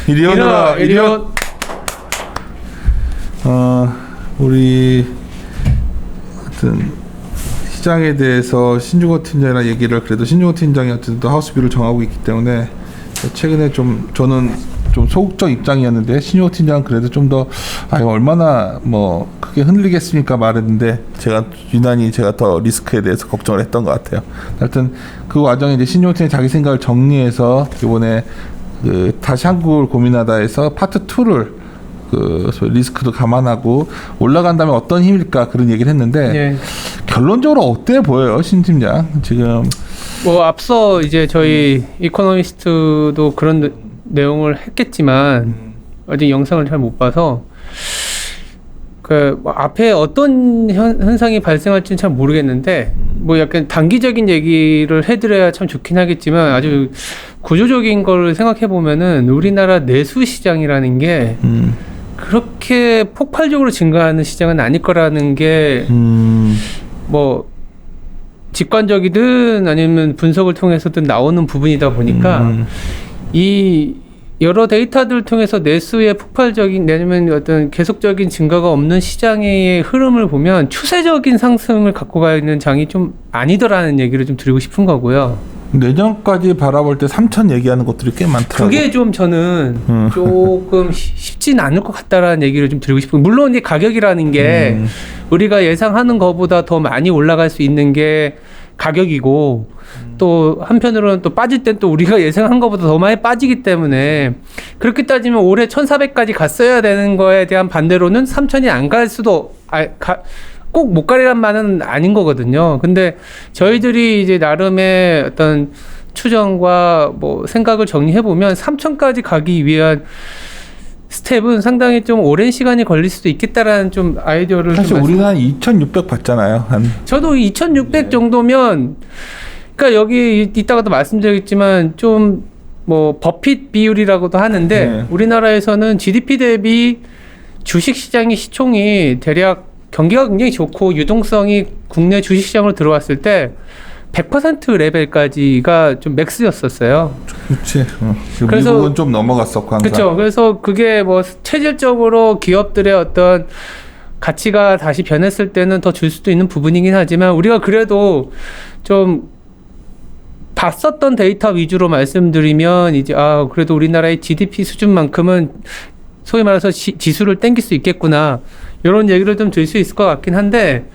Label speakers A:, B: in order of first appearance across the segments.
A: 이리 오너라, 이리 오. 우리 하여튼 시장에 대해서 신중호 팀장이랑 얘기를, 그래도 신중호 팀장이 어쨌든 또 하우스뷰를 정하고 있기 때문에 최근에 좀 저는 좀 소극적 입장이었는데, 신중호 팀장은 그래도 좀 더 얼마나 뭐 크게 흔들리겠습니까 말했는데, 유난히 제가 더 리스크에 대해서 걱정을 했던 것 같아요. 하여튼 그 와중에 이제 신중호 팀장이 자기 생각을 정리해서 이번에 다시 한국을 고민하다 해서 파트 2를 리스크도 감안하고 올라간다면 어떤 힘일까, 그런 얘기를 했는데, 네. 결론적으로 어때 보여요, 신 팀장? 지금
B: 뭐 앞서 이제 저희 이코노미스트도 그런 내용을 했겠지만 아직 영상을 잘 못 봐서 뭐 앞에 어떤 현상이 발생할지는 잘 모르겠는데, 뭐 약간 단기적인 얘기를 해드려야 참 좋긴 하겠지만, 아주 구조적인 걸 생각해 보면은 우리나라 내수 시장이라는 게 그렇게 폭발적으로 증가하는 시장은 아닐 거라는 게 뭐 직관적이든 아니면 분석을 통해서든 나오는 부분이다 보니까 이 여러 데이터들을 통해서 내수의 폭발적인, 내지면 어떤 계속적인 증가가 없는 시장의 흐름을 보면 추세적인 상승을 갖고 가 있는 장이 좀 아니더라는 얘기를 좀 드리고 싶은 거고요.
A: 내년까지 바라볼 때 3천 얘기하는 것들이 꽤 많더라고요.
B: 그게 좀 저는 조금 쉽진 않을 것 같다라는 얘기를 좀 드리고 싶은, 물론 이 가격이라는 게 우리가 예상하는 것보다 더 많이 올라갈 수 있는 게 가격이고, 또 한편으로는 또 빠질 땐 또 우리가 예상한 것보다 더 많이 빠지기 때문에, 그렇게 따지면 올해 1,400까지 갔어야 되는 거에 대한 반대로는 3,000이 안 갈 수도, 꼭 못 가리란 말은 아닌 거거든요. 근데 저희들이 이제 나름의 어떤 추정과 뭐 생각을 정리해 보면 3,000까지 가기 위한 스텝은 상당히 좀 오랜 시간이 걸릴 수도 있겠다라는 좀 아이디어를,
A: 사실 우리는 한 2,600 받잖아요.
B: 저도 2,600 정도면, 그러니까 여기 이따가도 말씀드리겠지만 좀 뭐 버핏 비율이라고도 하는데, 네. 우리나라에서는 GDP 대비 주식 시장의 시총이 대략 경기가 굉장히 좋고 유동성이 국내 주식시장으로 들어왔을 때 100% 레벨까지가 좀 맥스였었어요.
A: 그렇지. 그래서 미국은 좀 넘어갔었고 항상.
B: 그렇죠. 그래서 그게 뭐 체질적으로 기업들의 어떤 가치가 다시 변했을 때는 더 줄 수도 있는 부분이긴 하지만, 우리가 그래도 좀 봤었던 데이터 위주로 말씀드리면, 이제 그래도 우리나라의 GDP 수준만큼은 소위 말해서 지수를 땡길 수 있겠구나, 이런 얘기를 좀 드릴 수 있을 것 같긴 한데,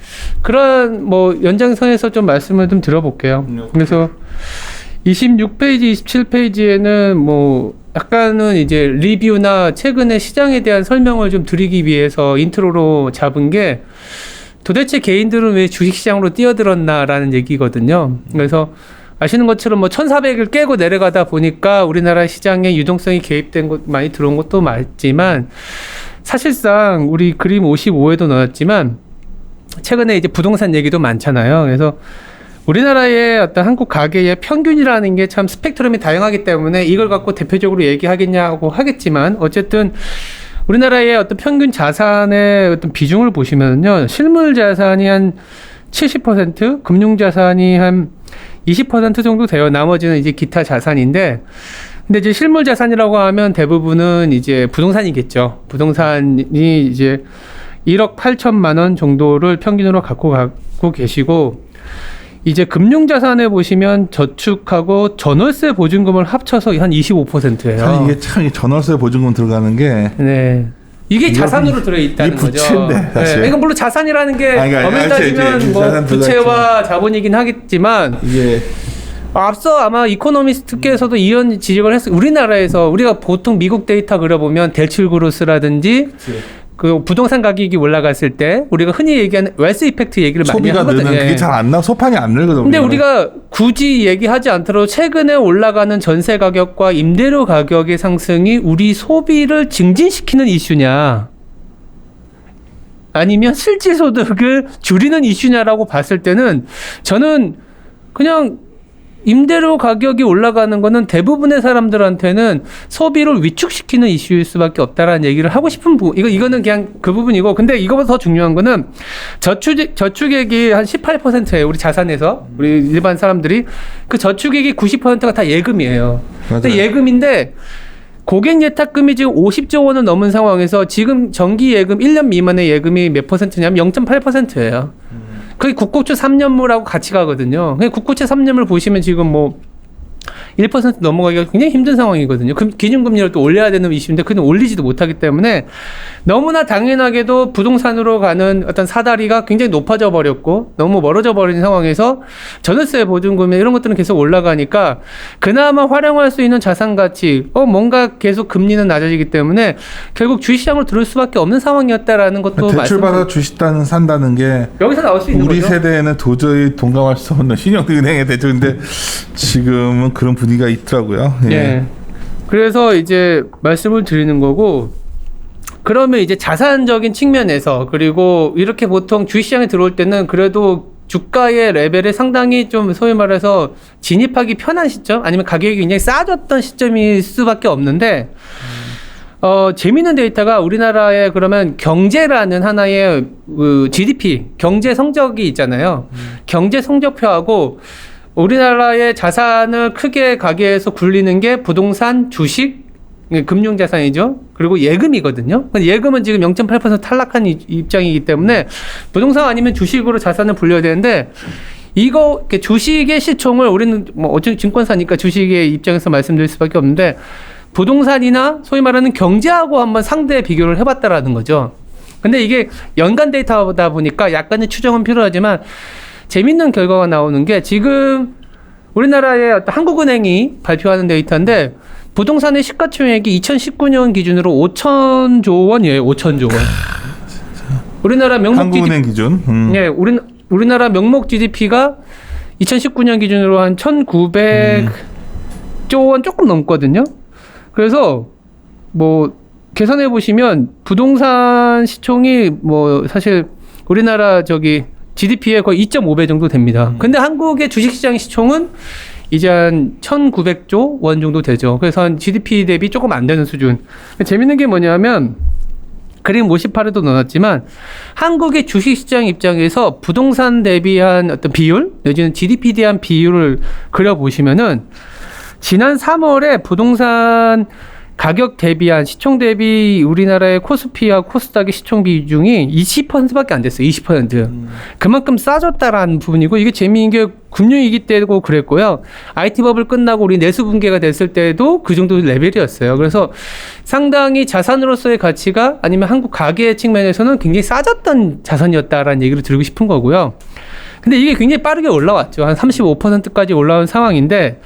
B: 그런 뭐 연장선에서 좀 말씀을 좀 들어볼게요. 그래서 26페이지, 27페이지에는 뭐 약간은 이제 리뷰나 최근의 시장에 대한 설명을 좀 드리기 위해서 인트로로 잡은 게, 도대체 개인들은 왜 주식시장으로 뛰어들었나라는 얘기거든요. 그래서 아시는 것처럼 뭐 1,400을 깨고 내려가다 보니까 우리나라 시장에 유동성이 개입된 것, 많이 들어온 것도 맞지만, 사실상 우리 그림 55에도 넣었지만 최근에 이제 부동산 얘기도 많잖아요. 그래서 우리나라의 어떤 한국 가계의 평균이라는 게 참 스펙트럼이 다양하기 때문에 이걸 갖고 대표적으로 얘기하겠냐고 하겠지만, 어쨌든 우리나라의 어떤 평균 자산의 어떤 비중을 보시면요, 실물 자산이 한 70%, 금융 자산이 한 20% 정도 돼요. 나머지는 이제 기타 자산인데, 근데 이제 실물 자산이라고 하면 대부분은 이제 부동산이겠죠. 부동산이 이제 1억 8천만 원 정도를 평균으로 갖고 계시고, 이제 금융 자산에 보시면 저축하고 전월세 보증금을 합쳐서 한 25%예요.
A: 사실 이게 참 전월세 보증금 들어가는 게,
B: 네, 이게 자산으로 들어있다는 거죠.
A: 부채인데, 사실.
B: 네, 이건 물론 자산이라는 게 엄밀히 따지면 뭐 부채와 자본이긴 하겠지만,
A: 이게
B: 앞서 아마 이코노미스트께서도 이런 지적을 했어요. 우리나라에서 우리가 보통 미국 데이터 그려보면 델출그로스라든지 그 부동산 가격이 올라갔을 때 우리가 흔히 얘기하는 웰스 이펙트 얘기를 많이 하거든요.
A: 소비가 늘면 그게 잘 안 나, 소판이 안 늘거든요.
B: 근데 우리가 굳이 얘기하지 않더라도 최근에 올라가는 전세 가격과 임대료 가격의 상승이 우리 소비를 증진시키는 이슈냐, 아니면 실질 소득을 줄이는 이슈냐라고 봤을 때는 저는 그냥 임대료 가격이 올라가는 거는 대부분의 사람들한테는 소비를 위축시키는 이슈일 수밖에 없다라는 얘기를 하고 싶은 부분. 이거는 그냥 그 부분이고, 근데 이거보다 더 중요한 거는 저축액이 한 18%예요. 우리 자산에서 우리 일반 사람들이 그 저축액이 90%가 다 예금이에요. 근데 예금인데 고객 예탁금이 지금 50조 원을 넘은 상황에서 지금 정기 예금 1년 미만의 예금이 몇 퍼센트냐면 0.8%예요. 그게 국고채 3년물하고 같이 가거든요. 국고채 3년물 보시면 지금 뭐 1% 넘어가기가 굉장히 힘든 상황이거든요. 기준금리를 또 올려야 되는 이슈인데 그건 올리지도 못하기 때문에 너무나 당연하게도 부동산으로 가는 어떤 사다리가 굉장히 높아져 버렸고 너무 멀어져 버린 상황에서 전월세 보증금이 이런 것들은 계속 올라가니까 그나마 활용할 수 있는 자산 가치 뭔가 계속 금리는 낮아지기 때문에 결국 주식시장으로 들어올 수밖에 없는 상황이었다라는 것도
A: 대출받아 주식단 산다는 게
B: 여기서 나올 수 있는
A: 우리
B: 거죠.
A: 세대에는 도저히 동감할 수 없는 신용은행의 대출인데 지금은 그런 분위기가 있더라고요. 예.
B: 예. 그래서 이제 말씀을 드리는 거고, 그러면 이제 자산적인 측면에서 그리고 이렇게 보통 주식시장에 들어올 때는 그래도 주가의 레벨에 상당히 좀 소위 말해서 진입하기 편한 시점 아니면 가격이 굉장히 싸졌던 시점일 수밖에 없는데 재미있는 데이터가 우리나라의 그러면 경제라는 하나의 GDP 경제 성적이 있잖아요. 경제 성적표하고 우리나라의 자산을 크게 가게에서 굴리는 게 부동산, 주식, 금융자산이죠. 그리고 예금이거든요. 예금은 지금 0.8% 탈락한 입장이기 때문에 부동산 아니면 주식으로 자산을 불려야 되는데 이거 주식의 시총을 우리는 뭐 어차피 증권사니까 주식의 입장에서 말씀드릴 수밖에 없는데 부동산이나 소위 말하는 경제하고 한번 상대 비교를 해봤다라는 거죠. 근데 이게 연간 데이터다 보니까 약간의 추정은 필요하지만 재밌는 결과가 나오는 게 지금 우리나라의 어떤 한국은행이 발표하는 데이터인데 부동산의 시가총액이 2019년 기준으로 5천조 원이에요. 5천조 원. 우리나라 명목
A: 한국은행 기준.
B: 예, 우리나라 명목 GDP가 2019년 기준으로 한 1,900조 원 조금 넘거든요. 그래서 뭐 계산해 보시면 부동산 시총이 뭐 사실 우리나라 GDP의 거의 2.5배 정도 됩니다. 근데 한국의 주식시장 시총은 이제 한 1,900조 원 정도 되죠. 그래서 한 GDP 대비 조금 안 되는 수준. 재밌는 게 뭐냐면 그림 58에도 넣어놨지만 한국의 주식시장 입장에서 부동산 대비한 어떤 비율 내지는 GDP 대한 비율을 그려보시면은 지난 3월에 부동산 가격 대비한 시총 대비 우리나라의 코스피와 코스닥의 시총 비중이 20%밖에 안 됐어요. 20%. 그만큼 싸졌다라는 부분이고 이게 재미있는 게 금융위기 때고 그랬고요. IT 버블 끝나고 우리 내수 붕괴가 됐을 때도 그 정도 레벨이었어요. 그래서 상당히 자산으로서의 가치가 아니면 한국 가계 측면에서는 굉장히 싸졌던 자산이었다라는 얘기를 드리고 싶은 거고요. 근데 이게 굉장히 빠르게 올라왔죠. 한 35%까지 올라온 상황인데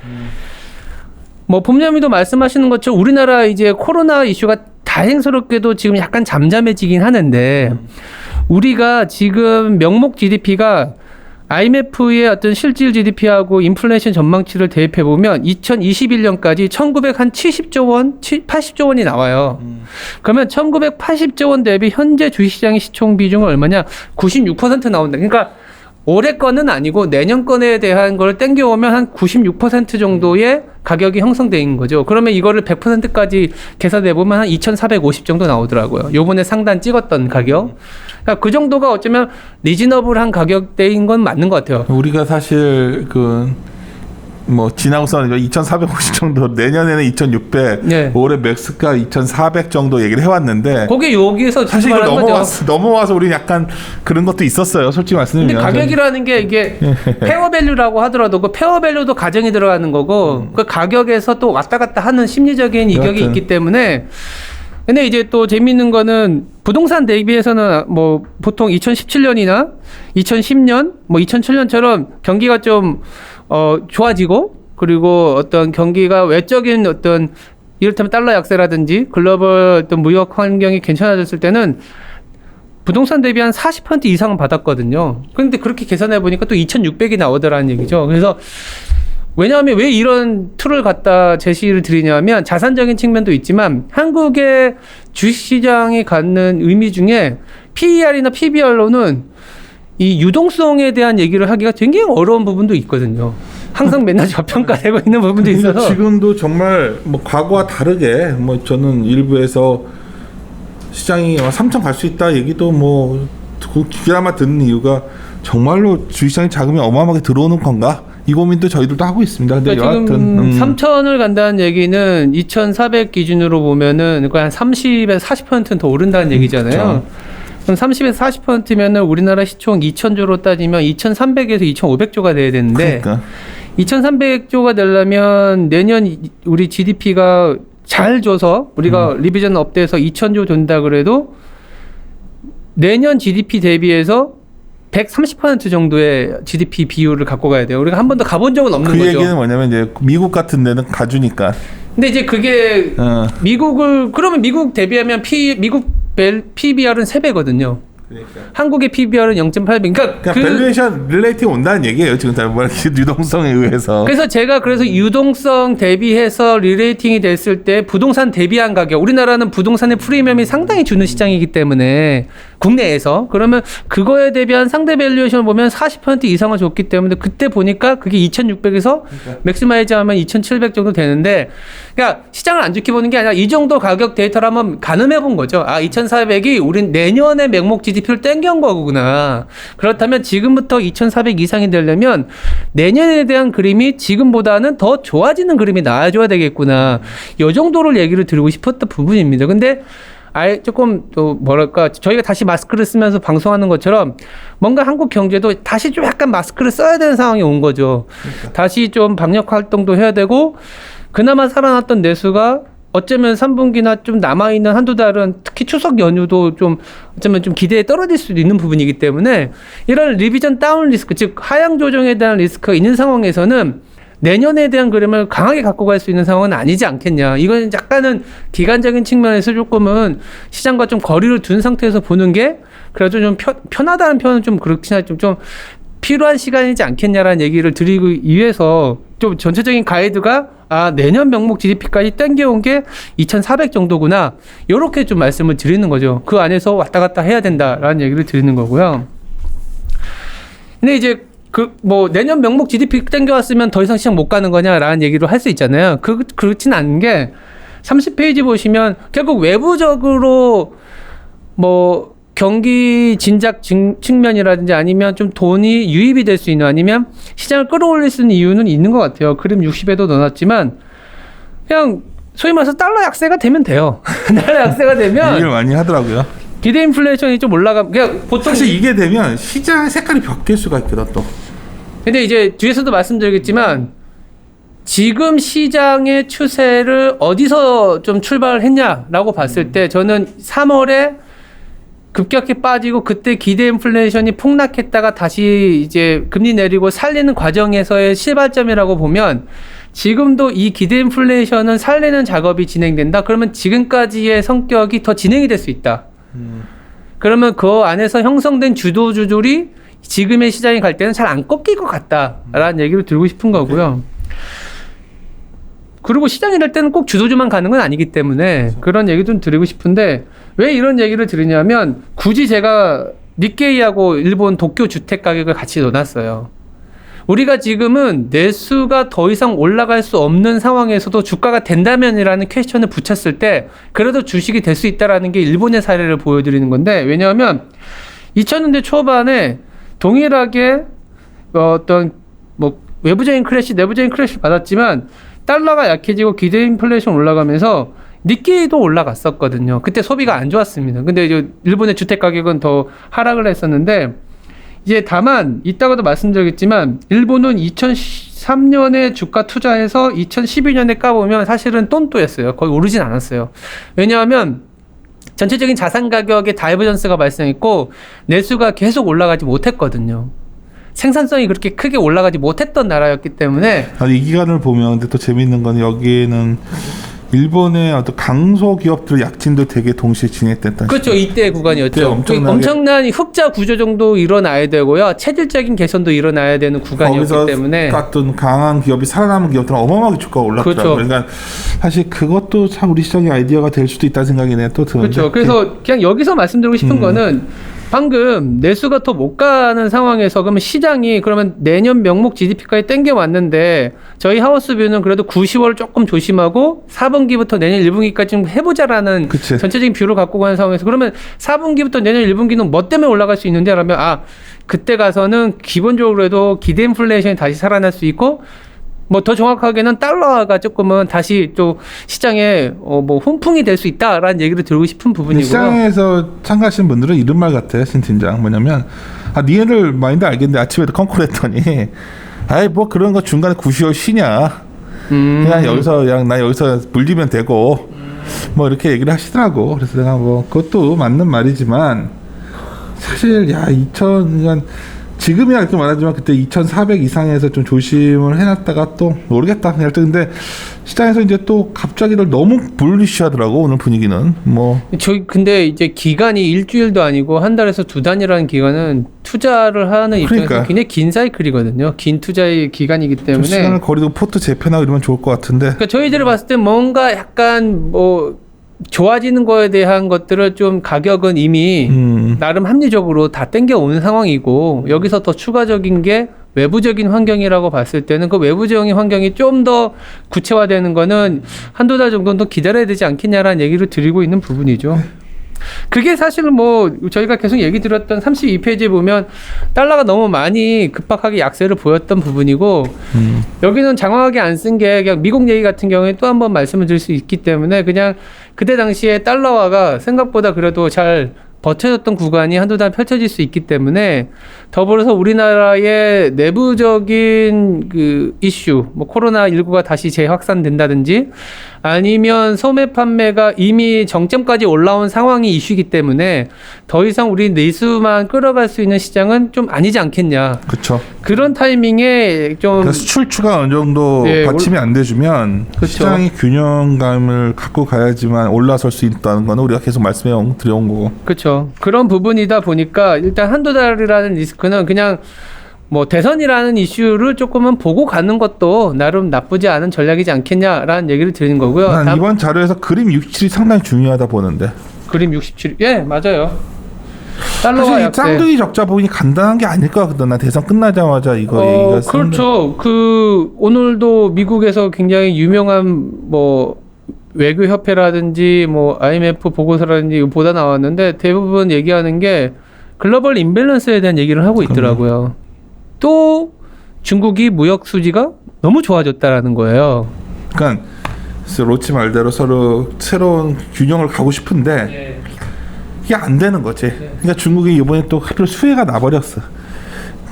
B: 뭐 본점이도 말씀하시는 것처럼 우리나라 이제 코로나 이슈가 다행스럽게도 지금 약간 잠잠해지긴 하는데 우리가 지금 명목 GDP가 IMF의 어떤 실질 GDP하고 인플레이션 전망치를 대입해 보면 2021년까지 1970조 원, 80조 원이 나와요. 그러면 1980조 원 대비 현재 주식시장의 시총 비중은 얼마냐? 96% 나온다. 그러니까 올해 거는 아니고 내년 건에 대한 걸 땡겨오면 한 96% 정도의 가격이 형성되어 있는 거죠. 그러면 이거를 100%까지 계산해보면 한 2,450 정도 나오더라고요. 요번에 상단 찍었던 가격. 그러니까 그 정도가 어쩌면 리즈너블한 가격대인 건 맞는 것 같아요.
A: 우리가 사실 지나고서는 2,450 정도, 내년에는 2,600,
B: 네.
A: 올해 맥스가 2,400 정도 얘기를 해왔는데
B: 거기 여기에서
A: 사실 이거 넘어와서 우리 약간 그런 것도 있었어요. 솔직히 말씀드리면.
B: 근데 가격이라는 게 이게 페어밸류라고 하더라도 그 페어밸류도 가정이 들어가는 거고 그 가격에서 또 왔다 갔다 하는 심리적인 이격이
A: 여하튼.
B: 있기 때문에 근데 이제 또 재미있는 거는 부동산 대비해서는 뭐 보통 2017년이나 2010년, 뭐 2007년처럼 경기가 좀 좋아지고 그리고 어떤 경기가 외적인 어떤 이를테면 달러 약세라든지 글로벌 어떤 무역 환경이 괜찮아졌을 때는 부동산 대비 한 40% 이상은 받았거든요. 그런데 그렇게 계산해 보니까 또 2,600이 나오더라는 얘기죠. 그래서 왜냐하면 왜 이런 툴을 갖다 제시를 드리냐면 자산적인 측면도 있지만 한국의 주식시장이 갖는 의미 중에 PER이나 PBR로는 이 유동성에 대한 얘기를 하기가 굉장히 어려운 부분도 있거든요. 항상 맨날 저평가되고 있는 부분도
A: 그러니까
B: 있어서
A: 지금도 정말 뭐 과거와 다르게 뭐 저는 일부에서 시장이 3천 갈 수 있다 얘기도 뭐 그나마 듣는 이유가 정말로 주식시장이 자금이 어마어마하게 들어오는 건가? 이 고민도 저희들도 하고 있습니다. 근데
B: 그러니까 지금 3천을 간다는 얘기는 2,400 기준으로 보면은 한 30에서 40%는 더 오른다는 얘기잖아요. 그럼 30에서 40%면은 우리나라 시총 2,000조로 따지면 2,300에서 2,500조가 돼야 되는데
A: 그러니까
B: 2,300조가 되려면 내년 우리 GDP가 잘 줘서 우리가 리비전 업돼서 2,000조 된다 그래도 내년 GDP 대비해서 130% 정도의 GDP 비율을 갖고 가야 돼요. 우리가 한 번도 가본 적은 없는
A: 그
B: 거죠.
A: 얘기는 뭐냐면 이제 미국 같은 데는 가주니까.
B: 근데 이제 그게 미국을 그러면 미국 대비하면 미국 PBR은 3배거든요.
A: 그러니까.
B: 한국의 PBR은 0.8배. 그러니까
A: 밸류에이션 릴레이팅 온다는 얘기예요. 지금 다 뭐 유동성에 의해서.
B: 그래서 제가 유동성 대비해서 리레이팅이 됐을 때 부동산 대비한 가격, 우리나라는 부동산의 프리미엄이 상당히 주는 시장이기 때문에 국내에서 그러면 그거에 대비한 상대 밸류에이션을 보면 40% 이상을 줬기 때문에 그때 보니까 그게 2,600에서 맥시마이즈하면 2,700 정도 되는데, 그러니까 시장을 안 좋게 보는 게 아니라 이 정도 가격 데이터를 한번 가늠해 본 거죠. 아, 2,400이 우린 내년에 명목 GDP를 땡겨온 거구나. 그렇다면 지금부터 2,400 이상이 되려면 내년에 대한 그림이 지금보다는 더 좋아지는 그림이 나와줘야 되겠구나. 이 정도를 얘기를 드리고 싶었던 부분입니다. 근데 조금 또 뭐랄까 저희가 다시 마스크를 쓰면서 방송하는 것처럼 뭔가 한국 경제도 다시 좀 약간 마스크를 써야 되는 상황이 온 거죠. 그러니까. 다시 좀 방역 활동도 해야 되고 그나마 살아났던 내수가 어쩌면 3분기나 좀 남아있는 한두 달은 특히 추석 연휴도 좀 어쩌면 좀 기대에 떨어질 수도 있는 부분이기 때문에 이런 리비전 다운 리스크, 즉 하향 조정에 대한 리스크가 있는 상황에서는 내년에 대한 그림을 강하게 갖고 갈 수 있는 상황은 아니지 않겠냐. 이건 약간은 기간적인 측면에서 조금은 시장과 좀 거리를 둔 상태에서 보는 게 그래도 좀 편하다는 표현은 좀 그렇긴 하지만 좀 필요한 시간이지 않겠냐라는 얘기를 드리기 위해서 좀 전체적인 가이드가 내년 명목 GDP까지 땡겨온 게 2,400 정도구나. 요렇게 좀 말씀을 드리는 거죠. 그 안에서 왔다 갔다 해야 된다라는 얘기를 드리는 거고요. 근데 이제 내년 명목 GDP 땡겨왔으면 더 이상 시장 못 가는 거냐라는 얘기를 할 수 있잖아요. 그렇진 않은 게 30페이지 보시면 결국 외부적으로 경기 진작 측면이라든지 아니면 좀 돈이 유입이 될 수 있는 아니면 시장을 끌어올릴 수 있는 이유는 있는 것 같아요. 그림 60에도 넣어놨지만 그냥 소위 말해서 달러 약세가 되면 돼요. 달러 약세가 되면
A: 얘기를 많이 하더라고요.
B: 기대 인플레이션이 좀 그냥 보통
A: 사실 이게 되면 시장 색깔이 바뀔 수가 있거든 또.
B: 근데 이제 뒤에서도 말씀드리겠지만 지금 시장의 추세를 어디서 좀 출발을 했냐라고 봤을 때 저는 3월에 급격히 빠지고 그때 기대 인플레이션이 폭락했다가 다시 이제 금리 내리고 살리는 과정에서의 시발점이라고 보면 지금도 이 기대 인플레이션은 살리는 작업이 진행된다. 그러면 지금까지의 성격이 더 진행이 될 수 있다. 그러면 그 안에서 형성된 주도주들이 지금의 시장에 갈 때는 잘 안 꺾일 것 같다라는 얘기를 드리고 싶은 거고요. 그리고 시장이 될 때는 꼭 주도주만 가는 건 아니기 때문에 그런 얘기 좀 드리고 싶은데 왜 이런 얘기를 드리냐면 굳이 제가 니케이하고 일본 도쿄 주택 가격을 같이 넣어놨어요. 우리가 지금은 내수가 더 이상 올라갈 수 없는 상황에서도 주가가 된다면이라는 퀘스천을 붙였을 때 그래도 주식이 될 수 있다라는 게 일본의 사례를 보여드리는 건데 왜냐하면 2000년대 초반에 동일하게 어떤 외부적인 크래시, 내부적인 크래시 받았지만 달러가 약해지고 기대 인플레이션 올라가면서 니케이도 올라갔었거든요. 그때 소비가 안 좋았습니다. 근데 이제 일본의 주택 가격은 더 하락을 했었는데 이제 다만 이따가도 말씀드리겠지만 일본은 2003년에 주가 투자해서 2012년에 까보면 사실은 똔똔했어요. 거의 오르진 않았어요. 왜냐하면 전체적인 자산 가격의 다이버전스가 발생했고 내수가 계속 올라가지 못했거든요. 생산성이 그렇게 크게 올라가지 못했던 나라였기 때문에
A: 이 기간을 보면 근데 또 재밌는 건 여기에는 일본의 어떤 강소 기업들 약진도 되게 동시에 진행됐다.
B: 그렇죠. 이때 구간이었죠. 엄청난 흑자 구조 정도 일어나야 되고요. 체질적인 개선도 일어나야 되는 구간이었기 때문에
A: 같은 강한 기업이 살아남은 기업들은 어마어마하게 주가가 올랐더라고요. 그렇죠. 그러니까 사실 그것도 참 우리 시장의 아이디어가 될 수도 있다는 생각이 또 드는데.
B: 그렇죠. 그래서 그냥 여기서 말씀드리고 싶은 거는 방금 내수가 더 못 가는 상황에서 그러면 시장이 그러면 내년 명목 GDP까지 땡겨 왔는데 저희 하우스뷰는 그래도 90월 조금 조심하고 4분기부터 내년 1분기까지 좀 해보자라는
A: 그치.
B: 전체적인 뷰를 갖고 가는 상황에서 그러면 4분기부터 내년 1분기는 뭐 때문에 올라갈 수 있는데 라면 그때 가서는 기본적으로 해도 기대 인플레이션이 다시 살아날 수 있고 뭐 더 정확하게는 달러가 조금은 다시 또 시장에 뭐 훈풍이 될 수 있다라는 얘기를 드리고 싶은 부분이고요.
A: 시장에서 참가하신 분들은 이런 말 같아요, 신 팀장. 뭐냐면 니네들 마인드 알겠는데 아침에도 컨콜했더니 아이 뭐 그런 거 중간에 90월 쉬냐. 그냥 나 여기서 물리면 되고 뭐 이렇게 얘기를 하시더라고. 그래서 내가 뭐 그것도 맞는 말이지만 사실 지금이야 이렇게 말하지만 그때 2,400 이상에서 좀 조심을 해놨다가 또 모르겠다. 근데 시장에서 이제 또 갑자기를 너무 불리시하더라고 오늘 분위기는 뭐.
B: 근데 이제 기간이 일주일도 아니고 한 달에서 두 달이라는 기간은 투자를 하는 입장에서
A: 그러니까.
B: 굉장히 긴 사이클이거든요. 긴 투자의 기간이기 때문에.
A: 시간을 거리도 포트 재편하고 이러면 좋을 것 같은데.
B: 그러니까 저희들이 봤을 때 뭔가 약간 뭐 좋아지는 거에 대한 것들을 좀 가격은 이미 나름 합리적으로 다 땡겨오는 상황이고 여기서 더 추가적인 게 외부적인 환경이라고 봤을 때는 그 외부적인 환경이 좀 더 구체화되는 거는 한두 달 정도는 더 기다려야 되지 않겠냐라는 얘기를 드리고 있는 부분이죠. 그게 사실은 뭐 저희가 계속 얘기 드렸던 32페이지에 보면 달러가 너무 많이 급박하게 약세를 보였던 부분이고 여기는 장황하게 안 쓴 게 그냥 미국 얘기 같은 경우에 또 한 번 말씀을 드릴 수 있기 때문에 그냥 그때 당시에 달러화가 생각보다 그래도 잘 버텨줬던 구간이 한두 달 펼쳐질 수 있기 때문에 더불어서 우리나라의 내부적인 그 이슈, 뭐 코로나19가 다시 재확산된다든지 아니면 소매 판매가 이미 정점까지 올라온 상황이 이슈이기 때문에 더 이상 우리 내수만 끌어갈 수 있는 시장은 좀 아니지 않겠냐.
A: 그렇죠.
B: 그런 타이밍에 좀
A: 그러니까 수출추가 어느 정도 받침이 안 돼주면
B: 그쵸.
A: 시장이 균형감을 갖고 가야지만 올라설 수 있다는 거는 우리가 계속 말씀해 드려온 거고.
B: 그렇죠. 그런 부분이다 보니까 일단 한두 달이라는 리스크는 그냥 뭐 대선이라는 이슈를 조금은 보고 가는 것도 나름 나쁘지 않은 전략이지 않겠냐라는 얘기를 드리는 거고요.
A: 난 이번 자료에서 그림 67이 상당히 중요하다 보는데.
B: 그림 67. 예, 맞아요. 달러와
A: 사실 이
B: 약세.
A: 쌍둥이 적자 부분이 간단한 게 아닐 것 같거든. 나 대선 끝나자마자 이거 얘기가
B: 그렇죠. 오늘도 미국에서 굉장히 유명한 뭐 외교 협회라든지 뭐 IMF 보고서라든지 보다 나왔는데 대부분 얘기하는 게 글로벌 임밸런스에 대한 얘기를 하고 있더라고요. 또 중국이 무역 수지가 너무 좋아졌다라는 거예요.
A: 그러니까 로치 말대로 서로 새로운 균형을 가고 싶은데 이게 안 되는 거지. 그러니까 중국이 이번에 또 하필 수혜가 나버렸어.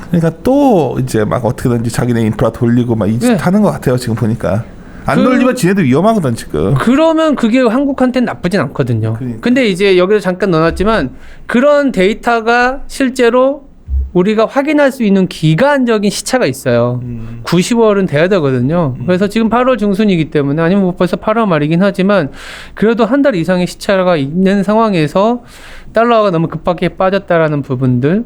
A: 그러니까 또 이제 막 어떻게든지 자기네 인프라 돌리고 막 이짓 하는 것 같아요. 지금 보니까. 안 돌리면 지네도 위험하거든 지금.
B: 그러면 그게 한국한테는 나쁘진 않거든요.
A: 그러니까.
B: 근데 이제 여기서 잠깐 넣어놨지만 그런 데이터가 실제로 우리가 확인할 수 있는 기간적인 시차가 있어요. 90월은 돼야 되거든요. 그래서 지금 8월 중순이기 때문에 아니면 뭐 벌써 8월 말이긴 하지만 그래도 한 달 이상의 시차가 있는 상황에서 달러가 너무 급하게 빠졌다라는 부분들.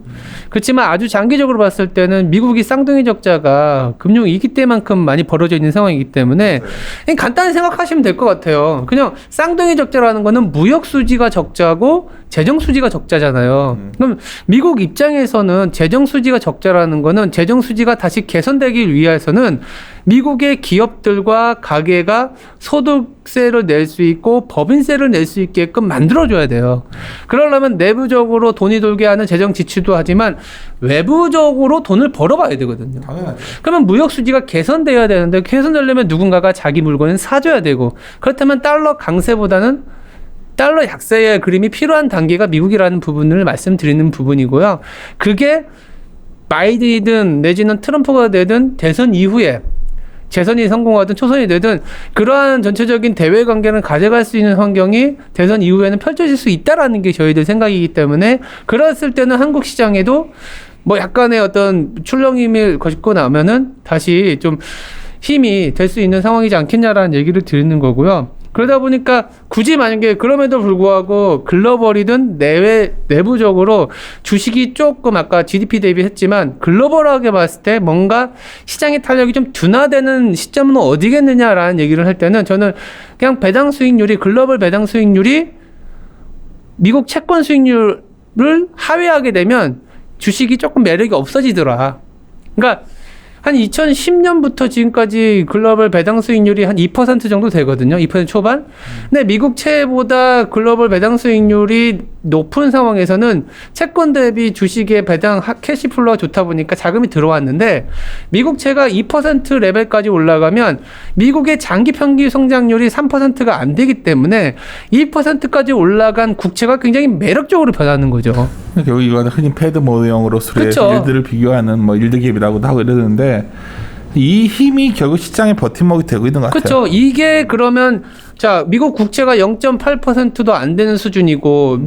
B: 그렇지만 아주 장기적으로 봤을 때는 미국이 쌍둥이 적자가 금융 위기 때만큼 많이 벌어져 있는 상황이기 때문에 그냥 간단히 생각하시면 될 것 같아요. 그냥 쌍둥이 적자라는 거는 무역 수지가 적자고 재정 수지가 적자잖아요. 그럼 미국 입장에서는 재정 수지가 적자라는 거는 재정 수지가 다시 개선되기 위해서는 미국의 기업들과 가게가 소득세를 낼 수 있고 법인세를 낼 수 있게끔 만들어줘야 돼요. 그러려면 내부적으로 돈이 돌게 하는 재정 지출도 하지만 외부적으로 돈을 벌어봐야 되거든요.
A: 당연하죠.
B: 그러면 무역 수지가 개선돼야 되는데 개선되려면 누군가가 자기 물건을 사줘야 되고 그렇다면 달러 강세보다는 달러 약세의 그림이 필요한 단계가 미국이라는 부분을 말씀드리는 부분이고요. 그게 바이든이든 내지는 트럼프가 되든 대선 이후에 재선이 성공하든 초선이 되든 그러한 전체적인 대외 관계를 가져갈 수 있는 환경이 대선 이후에는 펼쳐질 수 있다라는 게 저희들 생각이기 때문에 그랬을 때는 한국 시장에도 뭐 약간의 어떤 출렁임을 거짓고 나면은 다시 좀 힘이 될 수 있는 상황이지 않겠냐라는 얘기를 드리는 거고요. 그러다 보니까 굳이 만약에 그럼에도 불구하고 글로벌이든 내부적으로 주식이 조금 아까 GDP 대비했지만 글로벌하게 봤을 때 뭔가 시장의 탄력이 좀 둔화되는 시점은 어디겠느냐라는 얘기를 할 때는 저는 그냥 배당 수익률이 글로벌 배당 수익률이 미국 채권 수익률 하회하게 되면 주식이 조금 매력이 없어지더라. 그러니까 한 2010년부터 지금까지 글로벌 배당 수익률이 한 2% 정도 되거든요. 2% 초반. 근데 미국채보다 글로벌 배당 수익률이 높은 상황에서는 채권 대비 주식의 배당 캐시플로가 좋다 보니까 자금이 들어왔는데 미국채가 2% 레벨까지 올라가면 미국의 장기 평균 성장률이 3%가 안 되기 때문에 2%까지 올라간 국채가 굉장히 매력적으로 변하는 거죠.
A: 결국 이거는 흔히 패드 모형으로서의
B: 그쵸.
A: 일들을 비교하는 뭐 일드 갭이라고도 하고 이러는데 이 힘이 결국 시장의 버팀목이 되고 있는 것 같아요.
B: 그렇죠. 이게 그러면 자 미국 국채가 0.8%도 안 되는 수준이고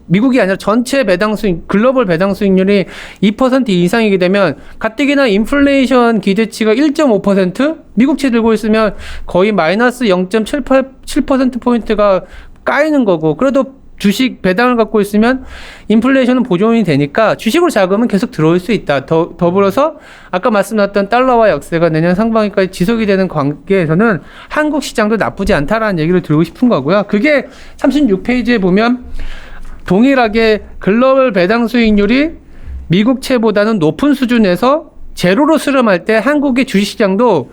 B: 미국이 아니라 전체 배당 수익 글로벌 배당 수익률이 2% 이상이게 되면 가뜩이나 인플레이션 기대치가 1.5% 미국채 들고 있으면 거의 마이너스 0.7% 포인트가 까이는 거고 그래도 주식 배당을 갖고 있으면 인플레이션은 보존이 되니까 주식으로 자금은 계속 들어올 수 있다. 더불어서 아까 말씀드렸던 달러와 약세가 내년 상반기까지 지속이 되는 관계에서는 한국 시장도 나쁘지 않다라는 얘기를 드리고 싶은 거고요. 그게 36페이지에 보면 동일하게 글로벌 배당 수익률이 미국채보다는 높은 수준에서 제로로 수렴할 때 한국의 주식시장도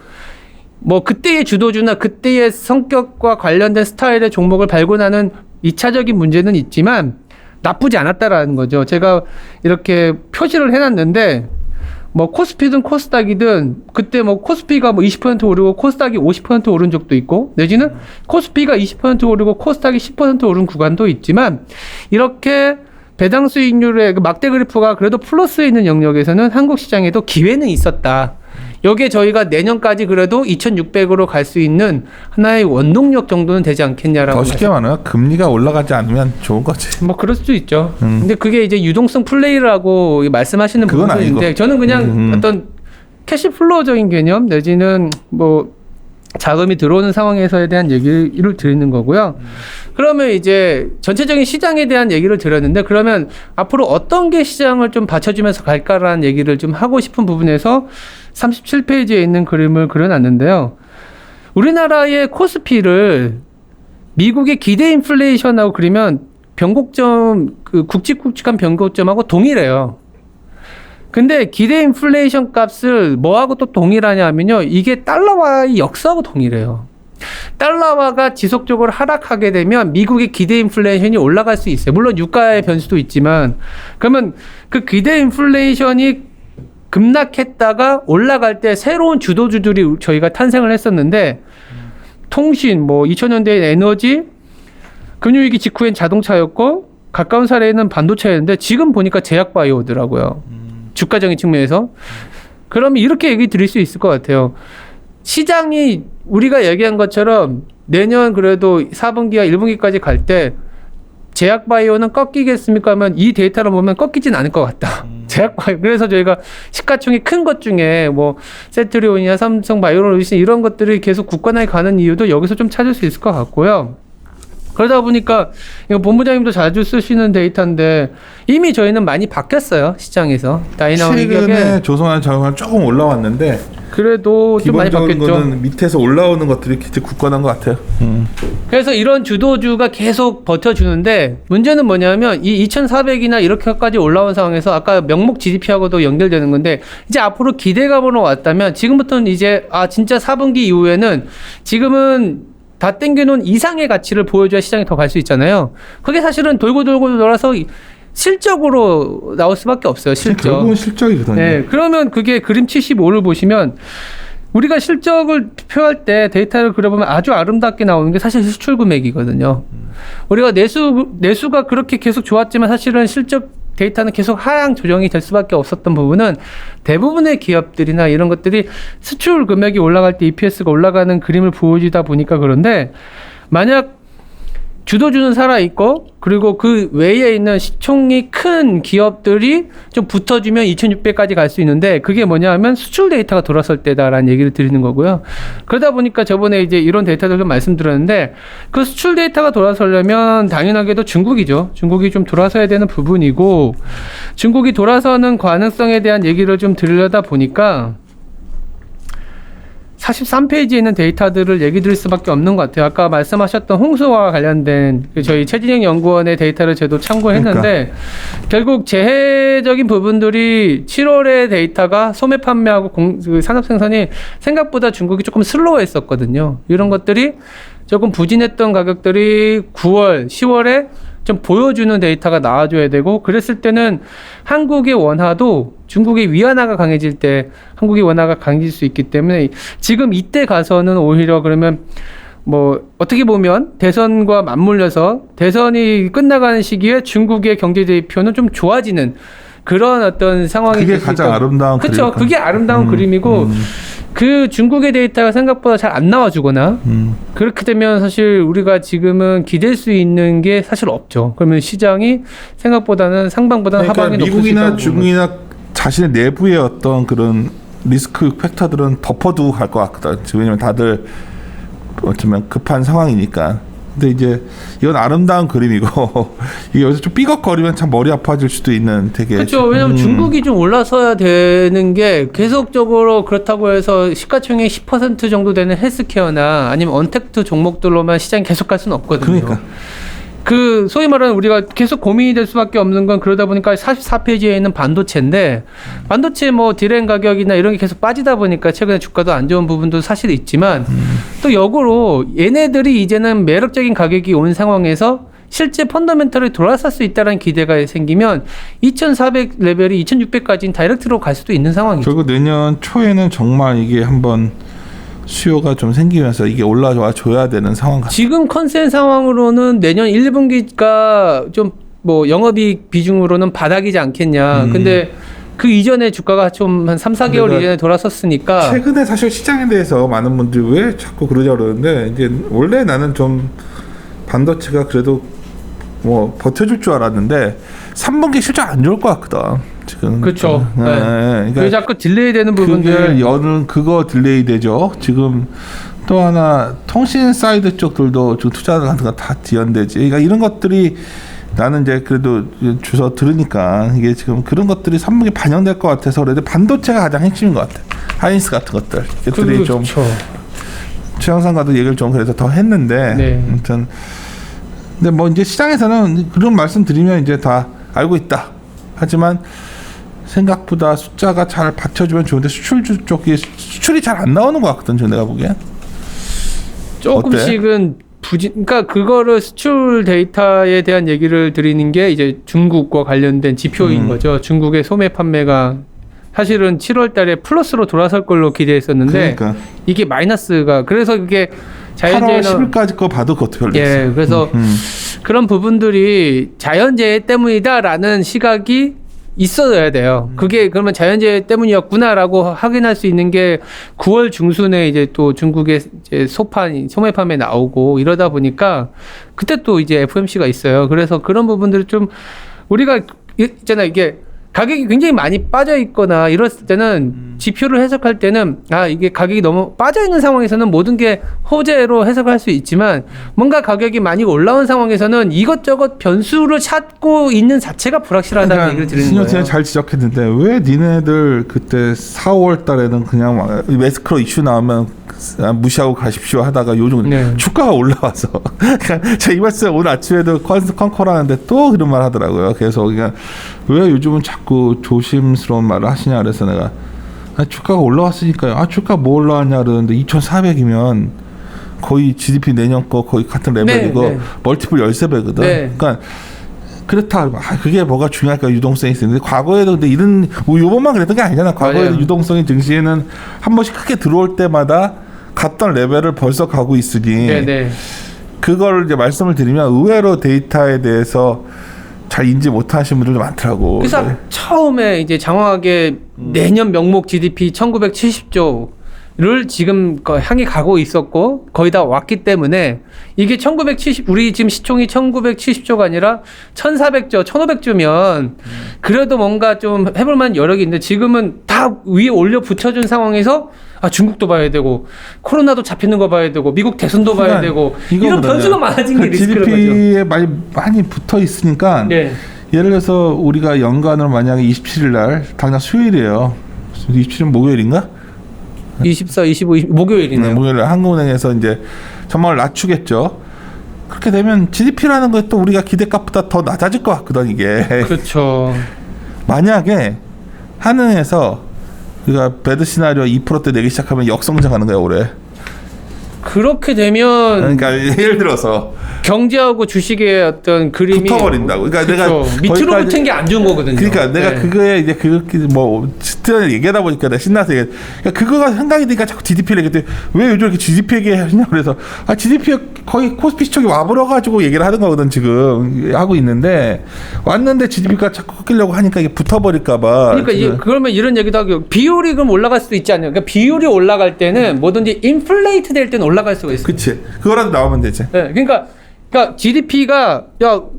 B: 뭐 그때의 주도주나 그때의 성격과 관련된 스타일의 종목을 발굴하는 2차적인 문제는 있지만 나쁘지 않았다라는 거죠. 제가 이렇게 표시를 해놨는데 뭐 코스피든 코스닥이든 그때 뭐 코스피가 뭐 20% 오르고 코스닥이 50% 오른 적도 있고 내지는 코스피가 20% 오르고 코스닥이 10% 오른 구간도 있지만 이렇게 배당 수익률의 그 막대 그래프가 그래도 플러스에 있는 영역에서는 한국 시장에도 기회는 있었다. 여기에 저희가 내년까지 그래도 2,600으로 갈 수 있는 하나의 원동력 정도는 되지 않겠냐라고.
A: 더 쉽게 말하면 금리가 올라가지 않으면 좋은 거지.
B: 뭐 그럴 수도 있죠. 근데 그게 이제 유동성 플레이라고 말씀하시는
A: 그건
B: 부분인데
A: 아니고.
B: 저는 그냥 어떤 캐시플로우적인 개념 내지는 뭐 자금이 들어오는 상황에서에 대한 얘기를 드리는 거고요. 그러면 이제 전체적인 시장에 대한 얘기를 드렸는데 그러면 앞으로 어떤 게 시장을 좀 받쳐주면서 갈까라는 얘기를 좀 하고 싶은 부분에서 37페이지에 있는 그림을 그려놨는데요. 우리나라의 코스피를 미국의 기대 인플레이션하고 그리면 변곡점 그 굵직굵직한 변곡점하고 동일해요. 근데 기대 인플레이션 값을 뭐하고 또 동일하냐면요. 이게 달러화의 역사하고 동일해요. 달러화가 지속적으로 하락하게 되면 미국의 기대 인플레이션이 올라갈 수 있어요. 물론 유가의 변수도 있지만 그러면 그 기대 인플레이션이 급락했다가 올라갈 때 새로운 주도주들이 저희가 탄생을 했었는데 통신, 뭐 2000년대엔 에너지, 금융위기 직후엔 자동차였고 가까운 사례에는 반도체였는데 지금 보니까 제약바이오더라고요. 주가적인 측면에서. 그러면 이렇게 얘기 드릴 수 있을 것 같아요. 시장이 우리가 얘기한 것처럼 내년 그래도 4분기와 1분기까지 갈 때 제약바이오는 꺾이겠습니까 하면 이 데이터를 보면 꺾이진 않을 것 같다. 제약바이오. 그래서 저희가 시가총이 큰 것 중에 뭐 세트리온이나 삼성바이오로직스 이런 것들이 계속 굳건하게 가는 이유도 여기서 좀 찾을 수 있을 것 같고요. 그러다 보니까 이거 본부장님도 자주 쓰시는 데이터인데 이미 저희는 많이 바뀌었어요. 시장에서. 다이나믹
A: 최근에 조선한 자동차는 조금 올라왔는데
B: 그래도 좀 많이
A: 기본적인
B: 바뀌었죠.
A: 거는 밑에서 올라오는 것들이 진짜 굳건한 것 같아요.
B: 그래서 이런 주도주가 계속 버텨주는데 문제는 뭐냐면 이 2,400이나 이렇게까지 올라온 상황에서 아까 명목 GDP하고도 연결되는 건데 이제 앞으로 기대감으로 왔다면 지금부터는 이제 진짜 4분기 이후에는 지금은 다 땡겨놓은 이상의 가치를 보여줘야 시장이 더 갈 수 있잖아요. 그게 사실은 돌고 돌아서 실적으로 나올 수밖에 없어요. 실적.
A: 결국은 실적이거든요.
B: 네, 그러면 그게 그림 75를 보시면 우리가 실적을 표할 때 데이터를 그려보면 아주 아름답게 나오는 게 사실 수출 금액이거든요. 우리가 내수가 그렇게 계속 좋았지만 사실은 실적 데이터는 계속 하향 조정이 될 수밖에 없었던 부분은 대부분의 기업들이나 이런 것들이 수출 금액이 올라갈 때 EPS가 올라가는 그림을 보여주다 보니까 그런데 만약 주도주는 살아있고 그리고 그 외에 있는 시총이 큰 기업들이 좀 붙어주면 2,600까지 갈 수 있는데 그게 뭐냐 하면 수출 데이터가 돌아설 때다라는 얘기를 드리는 거고요. 그러다 보니까 저번에 이제 이런 데이터들 좀 말씀드렸는데 그 수출 데이터가 돌아서려면 당연하게도 중국이죠. 중국이 좀 돌아서야 되는 부분이고 중국이 돌아서는 가능성에 대한 얘기를 좀 드리려다 보니까 43페이지에 있는 데이터들을 얘기 드릴 수밖에 없는 것 같아요. 아까 말씀하셨던 홍수와 관련된 저희 최진영 연구원의 데이터를 저도 참고했는데 결국 재해적인 부분들이 7월의 데이터가 소매 판매하고 그 산업 생산이 생각보다 중국이 조금 슬로우했었거든요. 이런 것들이 조금 부진했던 가격들이 9월, 10월에 좀 보여주는 데이터가 나와줘야 되고, 그랬을 때는 한국의 원화도 중국의 위안화가 강해질 때 한국의 원화가 강해질 수 있기 때문에 지금 이때 가서는 오히려 그러면 뭐 어떻게 보면 대선과 맞물려서 대선이 끝나가는 시기에 중국의 경제 대표는 좀 좋아지는 그런 어떤 상황이
A: 그게 가장 아름다운
B: 그렇죠.
A: 그림이니까.
B: 그게 아름다운 그림이고 그 중국의 데이터가 생각보다 잘 안 나와주거나 그렇게 되면 사실 우리가 지금은 기댈 수 있는 게 사실 없죠. 그러면 시장이 생각보다는 상방보다는
A: 그러니까
B: 하방이 높을 수
A: 미국이나
B: 있다고
A: 중국이나 자신의 내부의 어떤 그런 리스크 팩터들은 덮어두고 갈 것 같거든. 왜냐면 다들 어쩌면 급한 상황이니까. 근데 이제 이건 아름다운 그림이고 이게 여기서 좀 삐걱거리면 참 머리 아파질 수도 있는 되게
B: 그렇죠. 왜냐하면 중국이 좀 올라서야 되는 게 계속적으로 그렇다고 해서 시가총액 10% 정도 되는 헬스케어나 아니면 언택트 종목들로만 시장이 계속 갈 수는 없거든요.
A: 그러니까
B: 그 소위 말하는 우리가 계속 고민이 될 수밖에 없는 건 그러다 보니까 44페이지에 있는 반도체인데 반도체 뭐 디램 가격이나 이런 게 계속 빠지다 보니까 최근에 주가도 안 좋은 부분도 사실 있지만 또 역으로 얘네들이 이제는 매력적인 가격이 온 상황에서 실제 펀더멘털이 돌아설 수 있다는 기대가 생기면 2,400 레벨이 2,600까지는 다이렉트로 갈 수도 있는 상황이죠.
A: 결국 내년 초에는 정말 이게 한번 수요가 좀 생기면서 이게 올라와 줘야 되는 상황 같아요.
B: 지금 컨센 상황으로는 내년 1, 2분기가 좀 뭐 영업이익 비중으로는 바닥이지 않겠냐. 근데 그 이전에 주가가 좀 한 3, 4개월 이전에 돌아섰으니까
A: 최근에 사실 시장에 대해서 많은 분들이 왜 자꾸 그러자 그러는데 이제 원래 나는 좀 반도체가 그래도 뭐 버텨줄 줄 알았는데 3분기 실적 안 좋을 것 같거든. 지금
B: 그렇죠. 네.
A: 그러니까
B: 왜 자꾸 딜레이 되는
A: 그게
B: 부분들
A: 여는 그거 딜레이 되죠. 지금 또 하나 통신 사이드 쪽들도 지금 투자를 하는 거 다 지연되지. 그러니까 이런 것들이 나는 이제 그래도 주소 들으니까 이게 지금 그런 것들이 3분기 반영될 것 같아서 그래도 반도체가 가장 핵심인 것 같아. 하이닉스 같은 것들 이것들이 좀 최영상과도 얘기를 좀 그래서 더 했는데
B: 네.
A: 아무튼 근데 뭐 이제 시장에서는 그런 말씀 드리면 이제 다 알고 있다. 하지만 생각보다 숫자가 잘 받쳐주면 좋은데 수출 쪽이 수출이 잘 안 나오는 것 같거든. 저 내가 보기엔
B: 조금씩은 그러니까 그거를 수출 데이터에 대한 얘기를 드리는 게 이제 중국과 관련된 지표인 거죠. 중국의 소매 판매가 사실은 7월 달에 플러스로 돌아설 걸로 기대했었는데
A: 그러니까
B: 이게 마이너스가 그래서 그게
A: 8월
B: 자연재해는
A: 10일까지 거 봐도 그것도 별로
B: 예, 그래서 그런 부분들이 자연재해 때문이다라는 시각이 있어야 돼요. 그게 그러면 자연재해 때문이었구나라고 확인할 수 있는 게 9월 중순에 이제 또 중국의 이제 소매판에 나오고 이러다 보니까 그때 또 이제 FOMC가 있어요. 그래서 그런 부분들을 좀 우리가 있잖아요. 이게 가격이 굉장히 많이 빠져 있거나 이랬을 때는 지표를 해석할 때는 아 이게 가격이 너무 빠져 있는 상황에서는 모든 게 호재로 해석할 수 있지만 뭔가 가격이 많이 올라온 상황에서는 이것저것 변수를 찾고 있는 자체가 불확실하다는 얘기를 드리는 거예요.
A: 신효진이 잘 지적했는데 왜 니네들 그때 4월 달에는 그냥 막 매스크로 이슈 나오면 무시하고 가십시오 하다가 요즘 주가가 올라와서 그러니까 제가 이 말씀 오늘 아침에도 컨커하는데 또 그런 말 하더라고요. 그래서 그냥 왜 요즘은 자꾸 조심스러운 말을 하시냐 그래서 내가 주가가 올라왔으니까요. 주가 뭐 올라왔냐 그러는데 2,400이면 거의 GDP 내년 거 거의 같은 레벨이고 멀티플 13배거든. 그러니까 그렇다. 그게 뭐가 중요할까? 유동성이 있었는데 과거에도 근데 이런 뭐 요번만 그랬던 게 아니잖아. 과거에도 유동성이 증시에는 한 번씩 크게 들어올 때마다 갔던 레벨을 벌써 가고 있으니 그걸 이제 말씀을 드리면 의외로 데이터에 대해서 잘 인지 못하시는 분들도 많더라고.
B: 그래서 처음에 이제 장황하게 내년 명목 GDP 1970조를 지금 향해 가고 있었고 거의 다 왔기 때문에 이게 1970 우리 지금 시총이 1970조가 아니라 1400조, 1500조면 그래도 뭔가 좀 해볼 만한 여력이 있는데 지금은 다 위에 올려 붙여준 상황에서 중국도 봐야 되고 코로나도 잡히는 거 봐야 되고 미국 대선도 봐야 되고 이런 변수가 많아진 게 리스크라는 거죠.
A: GDP에 많이 붙어 있으니까 예를 들어서 우리가 연간으로 만약에 27일 날 당장 수요일이에요. 27일은 목요일인가?
B: 24, 25, 20 목요일이네요.
A: 목요일 한국은행에서 이제 전망을 낮추겠죠. 그렇게 되면 GDP라는 것도 우리가 기대값보다 더 낮아질 것 같거든 이게.
B: 그렇죠.
A: 만약에 한은에서 우리가 배드 시나리오 2%대 내기 시작하면 역성장하는 거야 올해.
B: 그렇게 되면
A: 그러니까 예를 들어서
B: 경제하고 주식의 어떤 그림이
A: 붙어버린다고. 그러니까 내가
B: 밑으로
A: 거기까지-
B: 붙은 게 안 좋은 거거든요.
A: 그러니까 내가
B: 네.
A: 그거에 이제 그렇게 뭐 스트레스 얘기하다 보니까 내가 신나서 그러니까 그거가 생각이 되니까 자꾸 GDP 얘기했더니 왜 요즘 이렇게 GDP 얘기하냐 그래서 GDP 거의 코스피 시청이 와버려가지고 얘기를 하는 거거든 지금 하고 있는데 왔는데 GDP가 자꾸 꺾이려고 하니까 이게 붙어버릴까봐.
B: 그러니까 그러면 이런 얘기도 하고 비율이 그럼 올라갈 수도 있지 않나요? 그러니까 비율이 올라갈 때는 뭐든지 인플레이트 될 때는 올라갈 수가 있어요.
A: 그치. 그거라도 나오면 되지.
B: 네, 그러니까 GDP가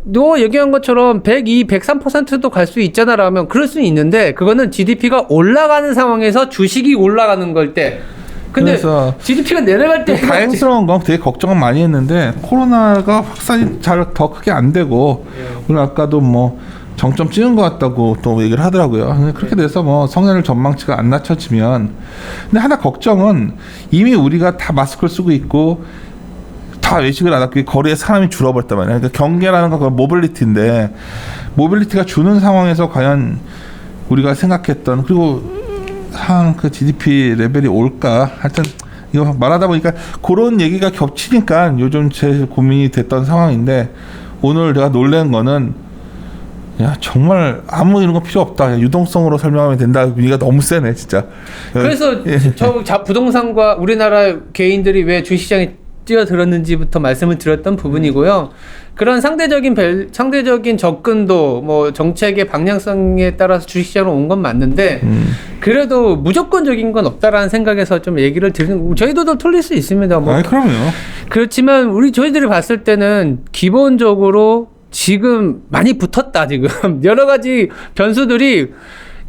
B: 너 얘기한 것처럼 102, 103%도 갈 수 있잖아라면 그럴 수는 있는데 그거는 GDP가 올라가는 상황에서 주식이 올라가는 걸 때. 근데
A: 그래서
B: GDP가 내려갈 때
A: 다행스러운 건 되게 걱정은 많이 했는데 코로나가 확산이 잘 더 크게 안 되고 오늘 아까도 뭐 정점 찍은 것 같다고 또 얘기를 하더라고요. 근데 그렇게 돼서 뭐 성장률 전망치가 안 낮춰지면 근데 하나 걱정은 이미 우리가 다 마스크를 쓰고 있고 다 외식을 안 하고 거리에 사람이 줄어버렸단 말이야. 그러니까 경계라는 건 그건 모빌리티인데 모빌리티가 주는 상황에서 과연 우리가 생각했던 그리고 한 그 GDP 레벨이 올까? 하여튼 이거 말하다 보니까 그런 얘기가 겹치니까 요즘 제일 고민이 됐던 상황인데 오늘 내가 놀란 거는 야 정말 아무 이런 거 필요 없다. 그냥 유동성으로 설명하면 된다. 분위기가 너무 세네 진짜.
B: 그래서 저 부동산과 우리나라 개인들이 왜 주식시장에 뛰어들었는지부터 말씀을 드렸던 부분이고요. 그런 상대적인 접근도 뭐 정책의 방향성에 따라서 주식시장으로 온 건 맞는데 그래도 무조건적인 건 없다라는 생각에서 좀 얘기를 드리는 저희도 틀릴 수 있습니다. 뭐
A: 그럼요.
B: 그렇지만 저희들이 봤을 때는 기본적으로 지금 많이 붙었다. 지금 여러 가지 변수들이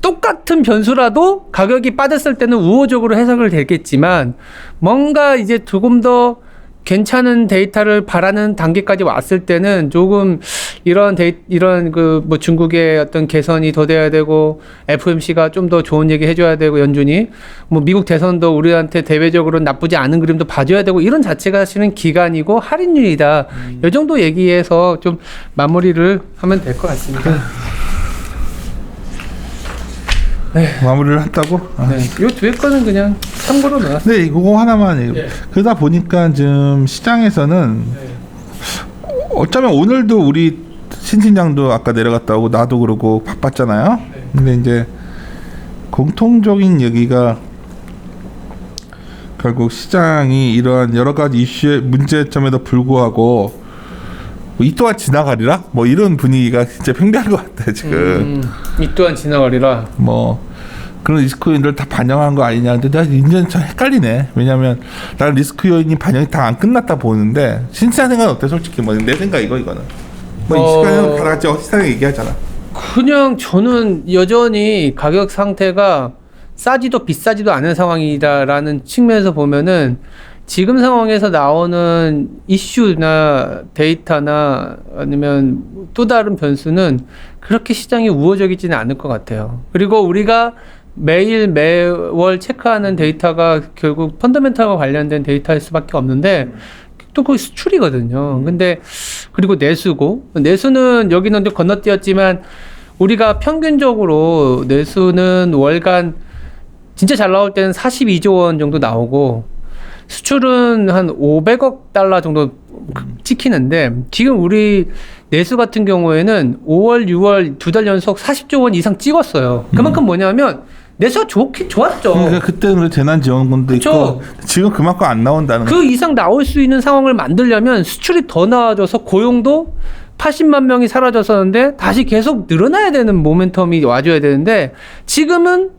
B: 똑같은 변수라도 가격이 빠졌을 때는 우호적으로 해석을 되겠지만 뭔가 이제 조금 더 괜찮은 데이터를 바라는 단계까지 왔을 때는 조금 이런 그 뭐 중국의 어떤 개선이 더 돼야 되고 FOMC가 좀 더 좋은 얘기 해줘야 되고 연준이 뭐 미국 대선도 우리한테 대외적으로 나쁘지 않은 그림도 봐줘야 되고 이런 자체가 사실은 기간이고 할인율이다. 이 정도 얘기해서 좀 마무리를 하면 될 것 같습니다.
A: 마무리를 했다고?
B: 네, 요 뒤에 거는 그냥 참고로 넣었어요.
A: 근데 이거 하나만 그러다 보니까 지금 시장에서는 어쩌면 오늘도 우리 신신장도 아까 내려갔다 오고 나도 그러고 바빴잖아요. 근데 이제 공통적인 얘기가 결국 시장이 이러한 여러 가지 이슈의 문제점에도 불구하고 이 또한 지나가리라? 뭐 이런 분위기가 진짜 팽배한 것 같아 지금.
B: 이 또한 지나가리라.
A: 뭐 그런 리스크 요인들 다 반영한 거 아니냐. 근데 나 이제는 참 헷갈리네. 왜냐면 나는 리스크 요인이 반영이 다 안 끝났다 보는데 신시한 생각은 어때? 솔직히 뭐 내 생각 이거는 뭐 이 시간에 다 같이 어시스하게 얘기하잖아.
B: 그냥 저는 여전히 가격 상태가 싸지도 비싸지도 않은 상황이다라는 측면에서 보면은 지금 상황에서 나오는 이슈나 데이터나 아니면 또 다른 변수는 그렇게 시장이 우호적이지는 않을 것 같아요. 그리고 우리가 매월 체크하는 데이터가 결국 펀더멘탈과 관련된 데이터일 수밖에 없는데 또 그 수출이거든요. 근데 그리고 내수는 여기는 좀 건너뛰었지만 우리가 평균적으로 내수는 월간 진짜 잘 나올 때는 42조 원 정도 나오고 수출은 한 500억 달러 정도 찍히는데 지금 우리 내수 같은 경우에는 5월, 6월 두 달 연속 40조 원 이상 찍었어요. 그만큼 뭐냐면 내수가 좋았죠.
A: 그러니까 그때는 재난지원금도
B: 그쵸?
A: 있고 지금 그만큼 안 나온다는
B: 그 이상 나올 수 있는 상황을 만들려면 수출이 더 나아져서 고용도 80만 명이 사라졌었는데 다시 계속 늘어나야 되는 모멘텀이 와줘야 되는데 지금은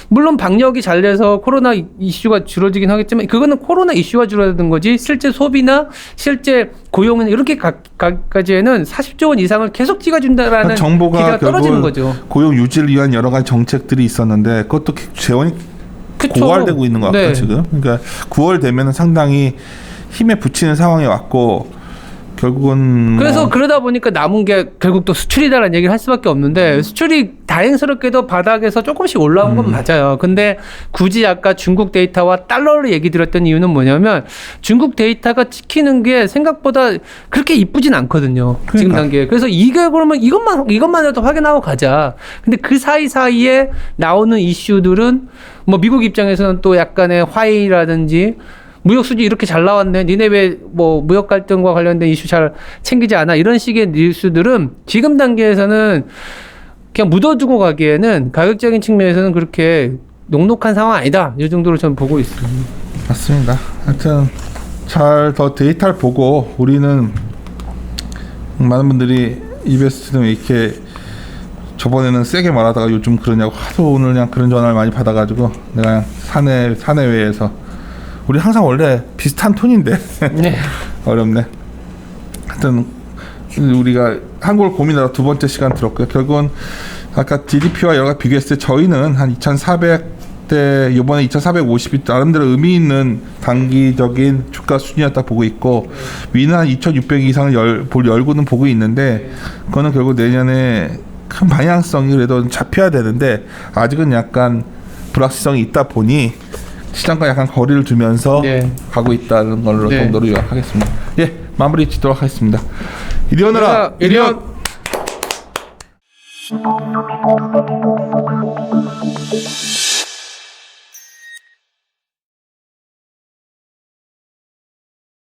B: 물론 방역이 잘 돼서 코로나 이슈가 줄어들긴 하겠지만 그거는 코로나 이슈가 줄어드는 거지 실제 소비나 실제 고용은 이렇게까지에는 40조 원 이상을 계속 찍어준다라는
A: 정부가
B: 기대가 떨어지는 거죠.
A: 고용 유지를 위한 여러 가지 정책들이 있었는데 그것도 재원이 고갈되고 있는 것 같아요.
B: 네.
A: 지금. 그러니까 9월 되면 상당히 힘에 부치는 상황이 왔고 결국은
B: 그래서 그러다 보니까 남은 게 결국 또 수출이다라는 얘기를 할 수밖에 없는데 수출이 다행스럽게도 바닥에서 조금씩 올라온 건 맞아요. 근데 굳이 아까 중국 데이터와 달러를 얘기 드렸던 이유는 뭐냐면 중국 데이터가 찍히는 게 생각보다 그렇게 이쁘진 않거든요. 지금
A: 그러니까.
B: 단계에. 그래서 이게 그러면 이것만 해도 확인하고 가자. 근데 그 사이사이에 나오는 이슈들은 뭐 미국 입장에서는 또 약간의 화해라든지 무역 수지 이렇게 잘 나왔네. 니네 왜 뭐 무역 갈등과 관련된 이슈 잘 챙기지 않아? 이런 식의 뉴스들은 지금 단계에서는 그냥 묻어두고 가기에는 가격적인 측면에서는 그렇게 녹록한 상황 아니다. 이 정도로 저는 보고 있습니다.
A: 맞습니다. 하여튼 잘 더 데이터를 보고 우리는 많은 분들이 EBS는 왜 이렇게 저번에는 세게 말하다가 요즘 그러냐고 하도 오늘 그냥 그런 전화를 많이 받아가지고 내가 그냥 사내외에서 우리 항상 원래 비슷한 톤인데
B: 네.
A: 어렵네. 하여튼 우리가 한국을 고민하다 두 번째 시간 들었고요. 결국은 아까 GDP와 여러 가지 비교했을 때 저희는 한 2,400대 이번에 2,450이 나름대로 의미 있는 단기적인 주가 수준이었다 보고 있고 위는 한 2,600 이상을 열고는 보고 있는데 그거는 결국 내년에 큰 방향성이 그래도 잡혀야 되는데 아직은 약간 불확실성이 있다 보니 시장과 약간 거리를 두면서
B: 네.
A: 가고 있다는 걸로
B: 네.
A: 정도로 요약하겠습니다. 예, 마무리 짓도록 하겠습니다. 이리 오너라, 이리 온!